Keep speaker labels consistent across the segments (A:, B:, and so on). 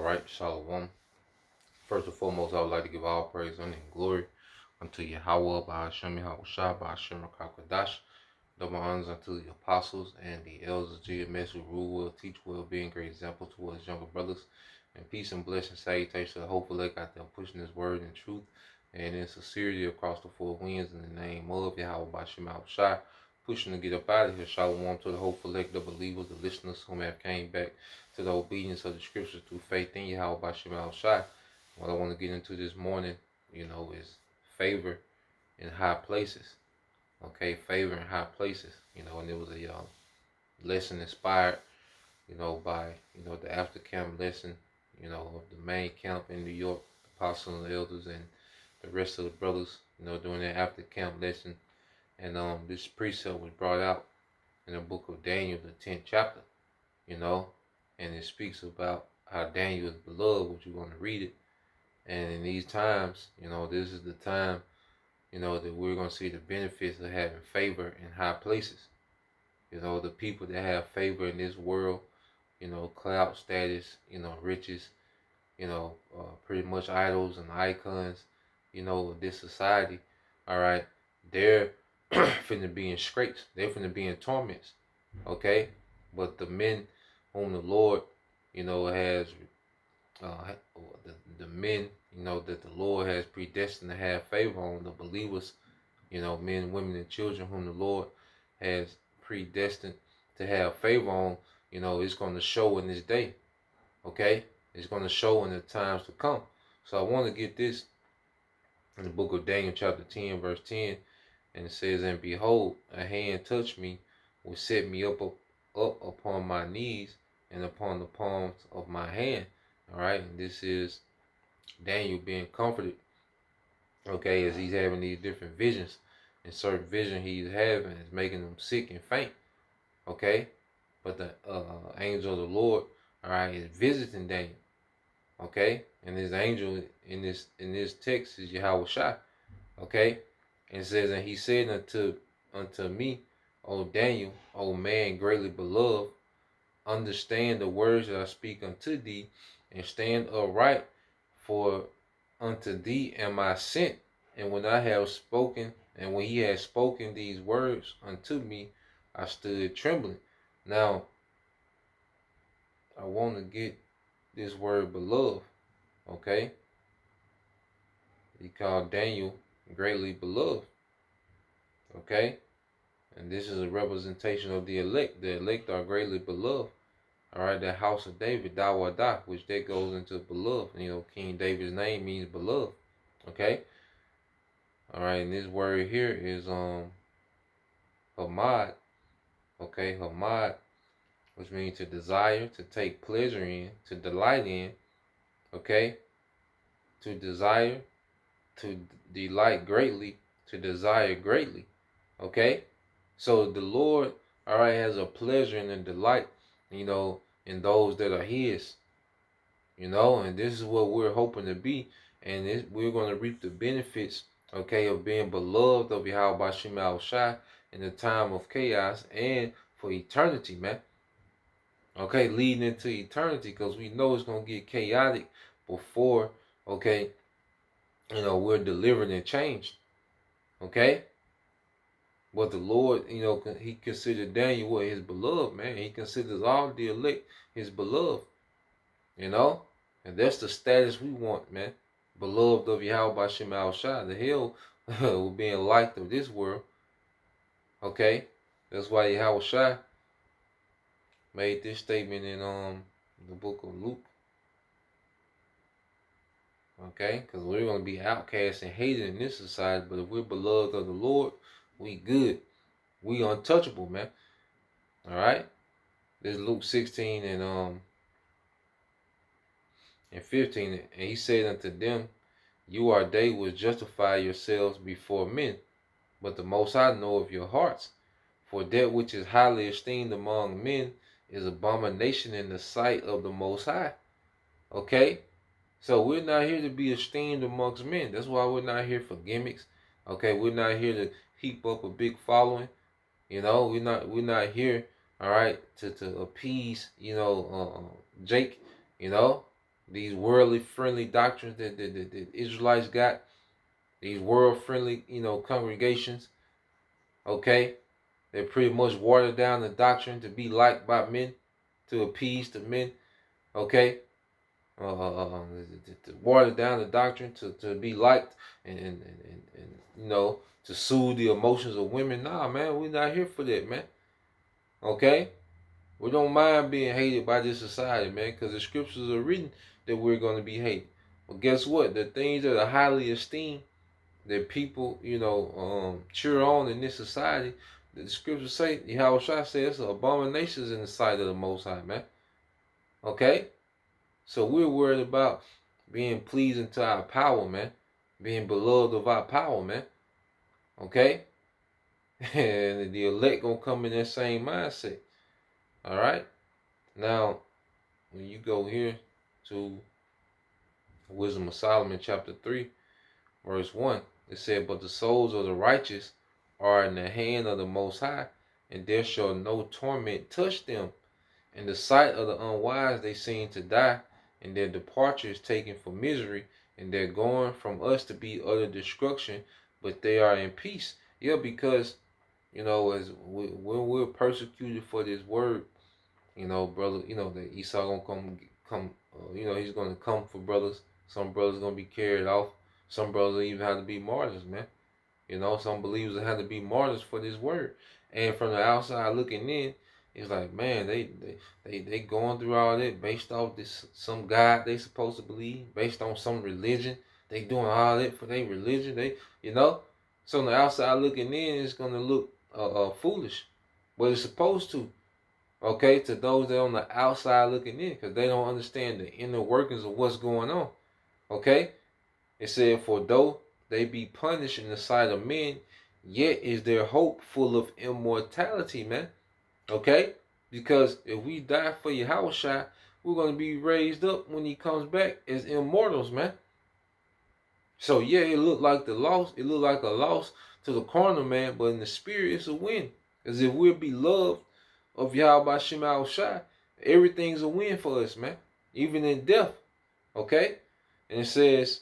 A: right, Shalom. First and foremost, I would like to give all praise, honor, and glory unto Yahweh, Ba'ashem Yahushua, Ba'ashem Rakakadash. Double honors unto the apostles and the elders of GMS who rule well, teach well, being great example towards younger brothers. And peace and blessing, salutation to the hopeful elect out there pushing this word in truth and in sincerity across the four winds in the name of Yahweh, Ba'ashem Yahushua. Pushing to get up out of here. Shalom to the hopeful elect, the believers, the listeners whom have came back to the obedience of the scriptures through faith in Yahweh Ba'ashem Yahushua. What I want to get into this morning, is favor in high places. Okay, favor in high places. And it was a lesson inspired, by the after camp lesson, of the main camp in New York, apostles and elders and the rest of the brothers, during their after camp lesson. And this precept was brought out in the book of Daniel, the 10th chapter, and it speaks about how Daniel is beloved, which you're going to read it. And in these times, this is the time, that we're going to see the benefits of having favor in high places. The people that have favor in this world, clout status, riches, pretty much idols and icons, of this society, all right, they're finna be in scrapes. They're finna be in torments, okay? But the men whom the Lord, has the men, that the Lord has predestined to have favor on, the believers, men, women, and children whom the Lord has predestined to have favor on, it's going to show in this day, okay? It's going to show in the times to come. So I want to get this in the book of Daniel chapter 10, verse 10, and it says, "And behold, a hand touched me, which set me up upon my knees and upon the palms of my hand." All right, and this is Daniel being comforted, okay, as he's having these different visions, and certain vision he's having is making him sick and faint, okay. But the angel of the Lord, all right, is visiting Daniel, okay, and this angel in this text is Yahweh, okay, and it says, "And he said unto me, O Daniel, O man greatly beloved, understand the words that I speak unto thee, and stand upright, for unto thee am I sent. And when I have spoken, and when he had spoken these words unto me, I stood trembling." Now, I want to get this word beloved, okay? He called Daniel greatly beloved, okay? And this is a representation of the elect. The elect are greatly beloved. All right, the house of David, Dawadah, which that goes into beloved. King David's name means beloved. Okay. All right, and this word here is hamad. Okay, hamad, which means to desire, to take pleasure in, to delight in. Okay, to desire, to delight greatly, to desire greatly. Okay, so the Lord, all right, has a pleasure and a delight, in those that are his, and this is what we're hoping to be, and we're going to reap the benefits, okay, of being beloved of Yahweh Ba'ashem Yahushua in the time of chaos and for eternity, man. Okay, leading into eternity, because we know it's going to get chaotic before, okay, we're delivered and changed, okay. But the Lord, he considered Daniel what his beloved, man. He considers all the elect his beloved, and that's the status we want, man. Beloved of Yahweh Ba'ashem Yahushua. The hell will be in light of this world, okay. That's why Yahushua made this statement in the book of Luke, okay, because we're going to be outcast and hated in this society, but if we're beloved of the Lord, we good. We untouchable, man. All right. This is Luke 16 and 15. And he said unto them, "You are they which justify yourselves before men, but the Most High knoweth your hearts. For that which is highly esteemed among men is abomination in the sight of the Most High." Okay. So we're not here to be esteemed amongst men. That's why we're not here for gimmicks. Okay. We're not here to heap up a big following. We're not here, all right, to appease, Jake, These worldly friendly doctrines that Israelites got, these world friendly, congregations, okay? They pretty much water down the doctrine to be liked by men, to appease the men, okay? To water down the doctrine to be liked and to soothe the emotions of women. Nah, man, we're not here for that, man. Okay? We don't mind being hated by this society, man, because the scriptures are written that we're going to be hated. But guess what? The things that are highly esteemed, that people, cheer on in this society, the scriptures say, Yahweh Shai says, abominations in the sight of the Most High, man. Okay? So we're worried about being pleasing to our power, man. Being beloved of our power, man. Okay? And the elect gonna come in that same mindset. All right? Now, when you go here to Wisdom of Solomon chapter 3, verse 1, it said, but the souls of the righteous are in the hand of the Most High, and there shall no torment touch them. In the sight of the unwise they seem to die, and their departure is taken for misery, and they're going from us to be utter destruction, but they are in peace. Yeah, because, as when we're persecuted for this word, brother, that Esau gonna come, he's gonna come for brothers. Some brothers gonna be carried off. Some brothers even have to be martyrs, man. Some believers have to be martyrs for this word. And from the outside looking in, it's like, man, they going through all that based off this some God they supposed to believe, based on some religion. They doing all that for their religion. So on the outside looking in, it's gonna look foolish, but it's supposed to. Okay, to those that are on the outside looking in, because they don't understand the inner workings of what's going on. Okay, it said, for though they be punished in the sight of men, yet is their hope full of immortality, man. Okay? Because if we die for Yahweh, we're going to be raised up when he comes back as immortals, man. So yeah, it looked like the loss. It looked like a loss to the carnal man, but in the spirit, it's a win. Because if we're beloved of Yahweh Shai, everything's a win for us, man. Even in death. Okay? And it says,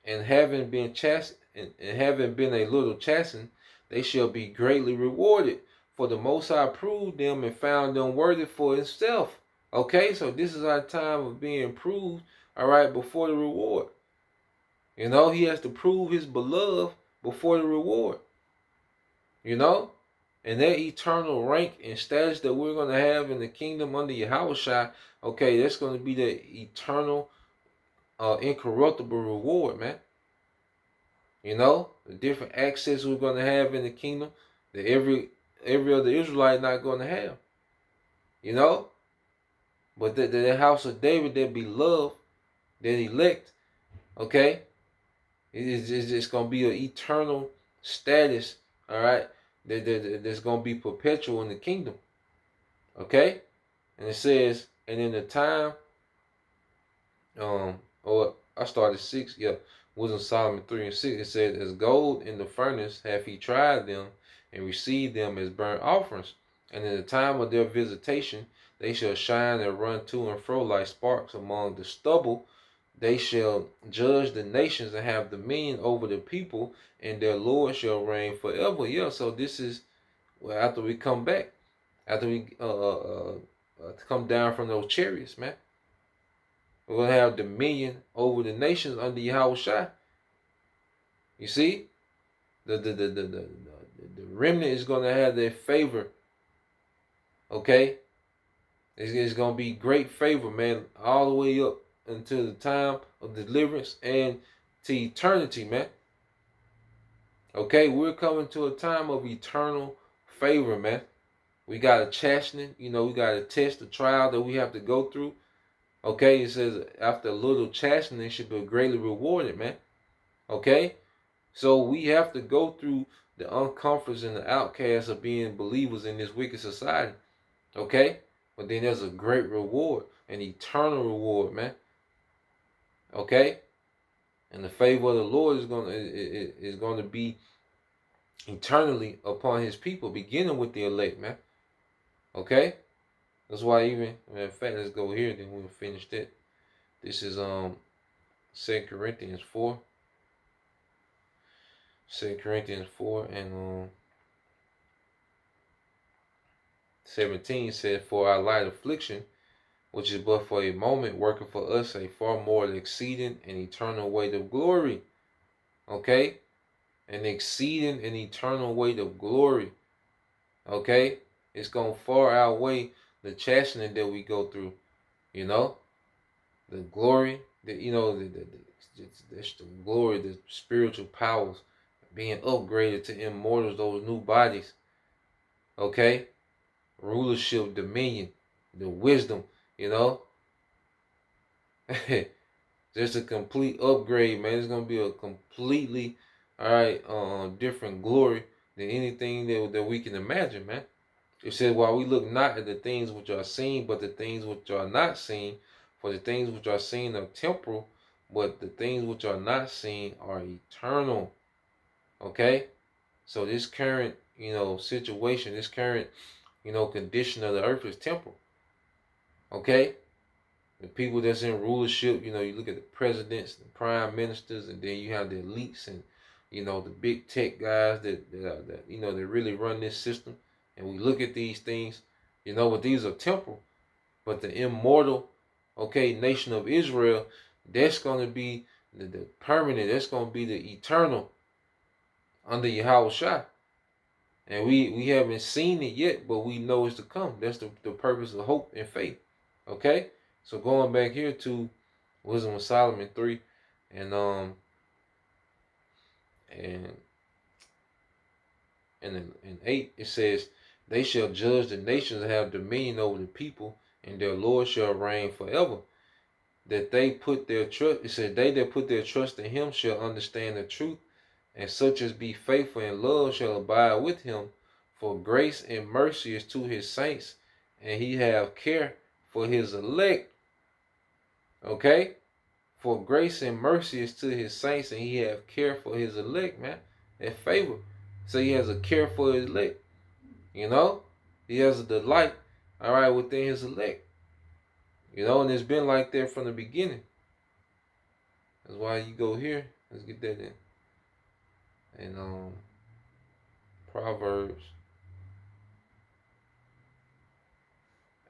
A: and having been having been a little chastened, they shall be greatly rewarded. For the Most High proved them and found them worthy for himself. Okay, so this is our time of being proved, all right, before the reward. He has to prove his beloved before the reward. And that eternal rank and status that we're going to have in the kingdom under Yahweh, okay, that's going to be the eternal, incorruptible reward, man. The different access we're going to have in the kingdom that every other Israelite not going to have. But the house of David, that beloved, that elect, okay, it's going to be an eternal status, all right, that's going to be perpetual in the kingdom. Okay? And it says, and in the time, or I started 6, yeah. Wisdom Solomon 3 and 6, it says, as gold in the furnace hath he tried them, and received them as burnt offerings. And in the time of their visitation, they shall shine and run to and fro like sparks among the stubble. They shall judge the nations and have dominion over the people, and their Lord shall reign forever. Yeah, so this is after we come back, after we come down from those chariots, man. We're going to have dominion over the nations under Yahweh. You see? The remnant is going to have their favor. Okay? It's going to be great favor, man, all the way up until the time of deliverance and to eternity, man. Okay? We're coming to a time of eternal favor, man. We got a chastening, we got a test, a trial that we have to go through. Okay, it says after a little chastening should be greatly rewarded, man. Okay, so we have to go through the uncomforts and the outcasts of being believers in this wicked society. Okay, but then there's a great reward, an eternal reward, man. Okay, and the favor of the Lord is going to be eternally upon his people, beginning with the elect, man. Okay, that's why even, in fact, let's go here, then we'll finish that. This is 2 Corinthians 4. 2 Corinthians 4 and 17 says, "For our light affliction, which is but for a moment, working for us a far more exceeding and eternal weight of glory." Okay? An exceeding and eternal weight of glory. Okay? It's going to far outweigh the chastening that we go through. You know? The glory, that's the glory, the spiritual powers being upgraded to immortals, those new bodies. Okay? Rulership, dominion, the wisdom, you know? Just a complete upgrade, man. It's gonna be a completely, all right, different glory than anything that we can imagine, man. It says, "While we look not at the things which are seen, but the things which are not seen. For the things which are seen are temporal, but the things which are not seen are eternal." Okay, so this current, situation, this current, condition of the earth is temporal. Okay, the people that's in rulership, you look at the presidents, the prime ministers, and then you have the elites and the big tech guys that really run this system. And we look at these things, but these are temporal. But the immortal, okay, nation of Israel, that's going to be the permanent. That's going to be the eternal under Yahweh Shai. And we haven't seen it yet, but we know it's to come. That's the purpose of hope and faith. Okay? So going back here to Wisdom of Solomon 3 and and in 8, it says, "They shall judge the nations and have dominion over the people, and their Lord shall reign forever. That they put their trust," it said, "they that put their trust in him shall understand the truth, and such as be faithful in love shall abide with him. For grace and mercy is to his saints, and he have care for his elect." Okay? For grace and mercy is to his saints, and he have care for his elect, man. And favor. So he has a care for his elect. He has a delight, all right, within his elect. And it's been like that from the beginning. That's why you go here. Let's get that in. And Proverbs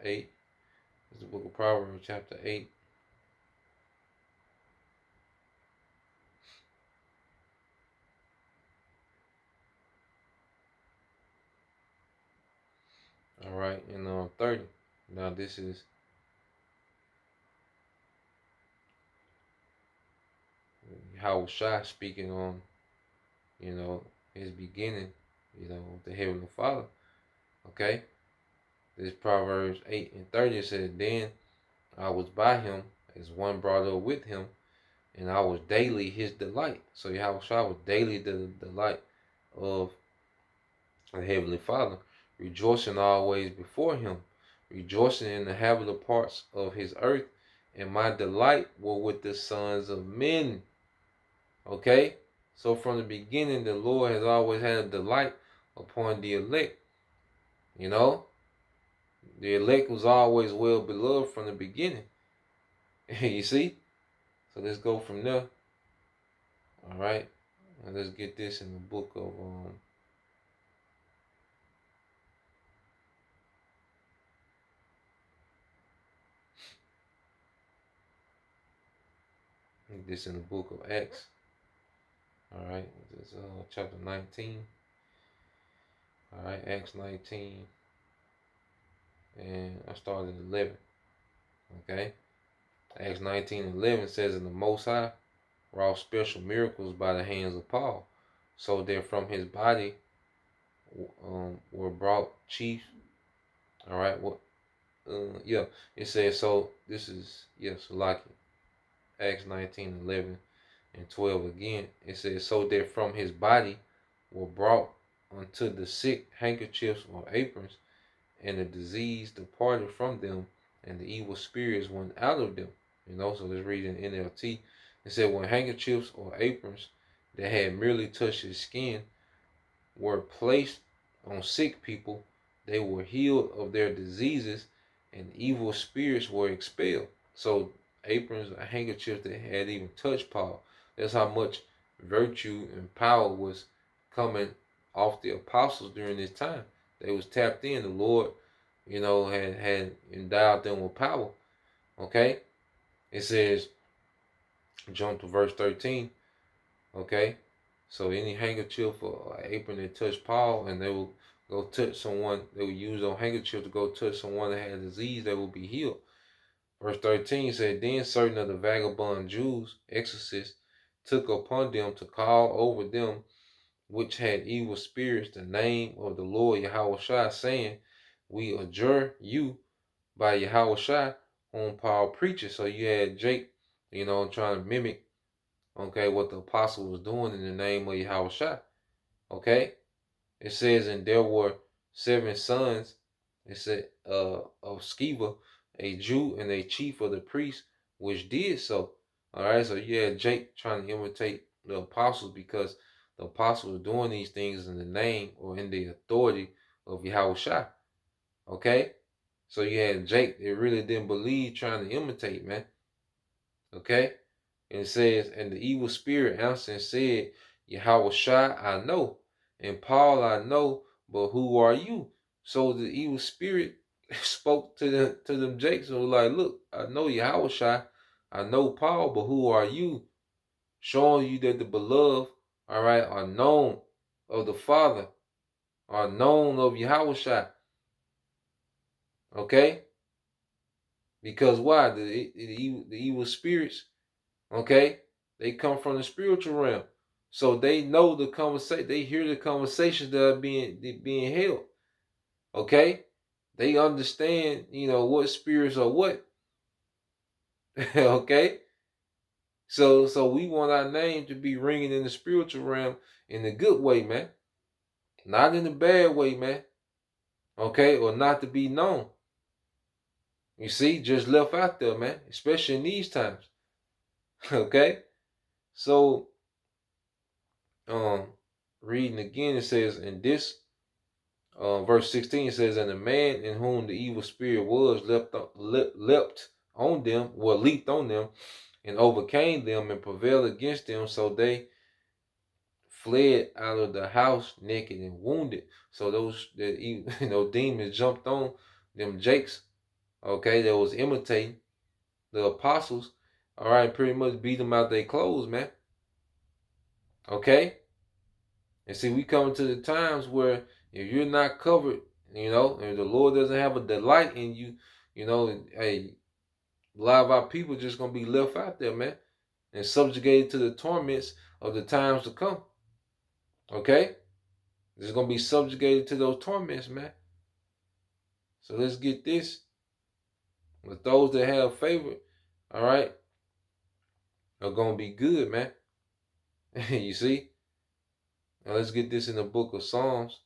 A: 8. It's the book of Proverbs, chapter 8. All right, and 30. Now this is Howard Shah speaking on, his beginning, the Heavenly Father. Okay? This Proverbs 8 and 30 says, "Then I was by him as one brought up with him, and I was daily his delight." So Yahweh Shah was daily the delight of the Heavenly Father, rejoicing always before him, rejoicing in the habitable parts of his earth, and my delight were with the sons of men. Okay? So from the beginning, the Lord has always had a delight upon the elect. The elect was always well beloved from the beginning. You see? So let's go from there. All right? And let's get this in the book of this in the book of Acts. All right, this is chapter 19. All right, Acts 19, and I started at 11. Okay, Acts 19 and 11 says, "And the Most High wrought special miracles by the hands of Paul, so that from his body were brought chief." All right, yeah, it says so. This is like Acts 19, 11, and 12 again. It says, "So that from his body were brought unto the sick handkerchiefs or aprons, and the disease departed from them, and the evil spirits went out of them." So let's read in NLT. It said, "When handkerchiefs or aprons that had merely touched his skin were placed on sick people, they were healed of their diseases, and evil spirits were expelled." So aprons or handkerchiefs that had even touched Paul. That's how much virtue and power was coming off the apostles during this time. They was tapped in. The Lord, had endowed them with power. Okay? It says, jump to verse 13. Okay? So any handkerchief or apron that touched Paul, and they will go touch someone, they will use those handkerchief to go touch someone that had a disease, they will be healed. Verse 13 said, then certain of the vagabond Jews, exorcists, took upon them to call over them which had evil spirits the name of the Lord Yahushua, saying, we adjure you by Yahushua, whom Paul preaches. So you had Jake, trying to mimic, okay, what the apostle was doing in the name of Yahushua. Okay? It says, and there were 7 sons, it said, of Sceva, a Jew and a chief of the priests, which did so. All right, so you had Jake trying to imitate the apostles because the apostles were doing these things in the name or in the authority of Yahushua. Okay? So you had Jake that really didn't believe, trying to imitate, man. Okay? And it says, and the evil spirit answered and said, Yahushua I know, and Paul I know, but who are you? So the evil spirit spoke to them Jakes and was like, look, I know Yahushua, I know Paul, but who are you? Showing you that the beloved, all right, are known of the Father, are known of Yahushua. Okay? Because why? The evil spirits, okay, they come from the spiritual realm. So they know the conversation, they hear the conversations that are being held. Okay? They understand, what spirits are what. Okay? So we want our name to be ringing in the spiritual realm in the good way, man. Not in the bad way, man. Okay? Or not to be known. You see, just left out there, man. Especially in these times. Okay? So, reading again, it says, in this verse 16 says, and the man in whom the evil spirit was leapt on them, leaped on them, and overcame them and prevailed against them, so they fled out of the house naked and wounded. So those demons jumped on them Jakes, okay, that was imitating the apostles, all right, pretty much beat them out their clothes, man. Okay? And see, we come to the times where if you're not covered, and the Lord doesn't have a delight in you, hey, a lot of our people just gonna be left out there, man, and subjugated to the torments of the times to come. Okay? Just gonna be subjugated to those torments, man. So let's get this. With those that have favor, all right, are gonna be good, man. You see? Now let's get this in the book of Psalms.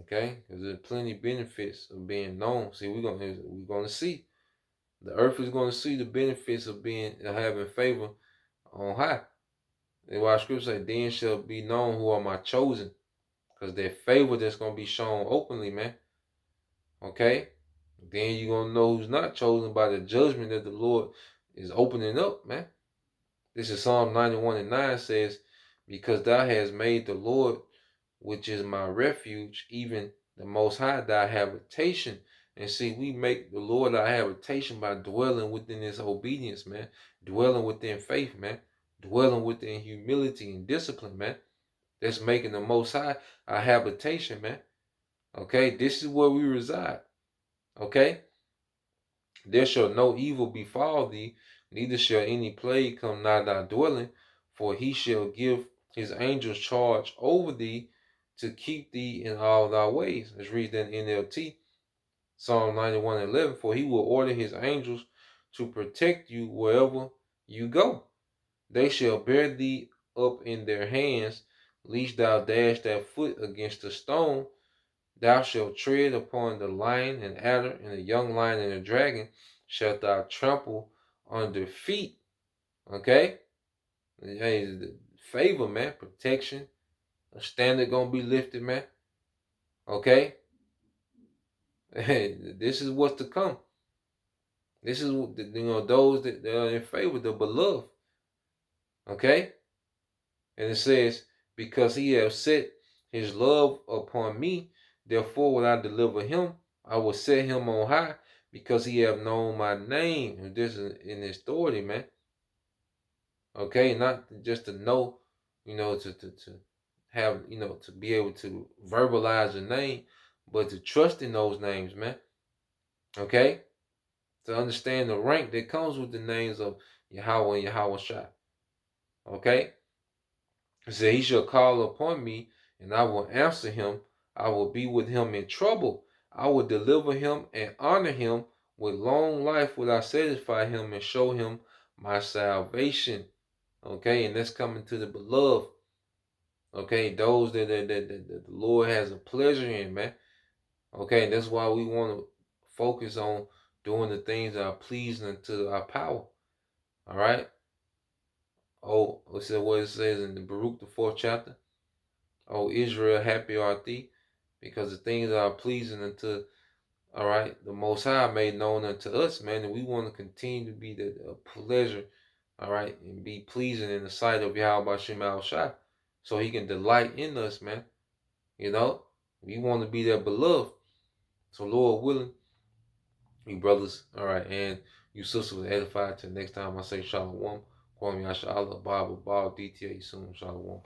A: Okay, because there's plenty of benefits of being known. See, we're gonna see. The earth is gonna see the benefits of having favor on high. And why scripture say, then shall be known who are my chosen. Because that favor that's gonna be shown openly, man. Okay? Then you're gonna know who's not chosen by the judgment that the Lord is opening up, man. This is Psalm 91:9 says, because thou hast made the Lord, which is my refuge, even the Most High, thy habitation. And see, we make the Lord our habitation by dwelling within His obedience, man. Dwelling within faith, man. Dwelling within humility and discipline, man. That's making the Most High our habitation, man. Okay, this is where we reside. Okay, there shall no evil befall thee, neither shall any plague come nigh thy dwelling, for He shall give His angels charge over thee to keep thee in all thy ways. Let's read that in NLT. Psalm 91:11. For He will order His angels to protect you wherever you go. They shall bear thee up in their hands, lest thou dash thy foot against a stone. Thou shalt tread upon the lion and adder, and the young lion and the dragon shalt thou trample under feet. Okay? Hey, favor, man. Protection. A standard gonna be lifted, man. Okay? This is what's to come. This is, those that are in favor, the beloved. Okay? And it says, because he has set his love upon me, therefore will I deliver him. I will set him on high, because he have known my name. And this is in his authority, man. Okay, not just to know, to have, to be able to verbalize the name, but to trust in those names, man. Okay? To understand the rank that comes with the names of Yahweh and Yahweh Shai. Okay? He said, he shall call upon me, and I will answer him. I will be with him in trouble. I will deliver him and honor him. With long life will I satisfy him and show him my salvation. Okay, and that's coming to the beloved. Okay, those that the Lord has a pleasure in, man. Okay, that's why we want to focus on doing the things that are pleasing to our power. All right. Oh, listen what it says in the Baruch, the 4th chapter. Oh, Israel, happy art thee, because the things that are pleasing unto, all right, the Most High made known unto us, man, and we want to continue to be the pleasure, all right, and be pleasing in the sight of Yahweh Shem Al Shai, so he can delight in us, man. We want to be that beloved. So, Lord willing, you brothers, all right, and you sisters will edify till next time I say Shalom. Kwame Yasha Allah, Bible, DTA, soon, Shalom.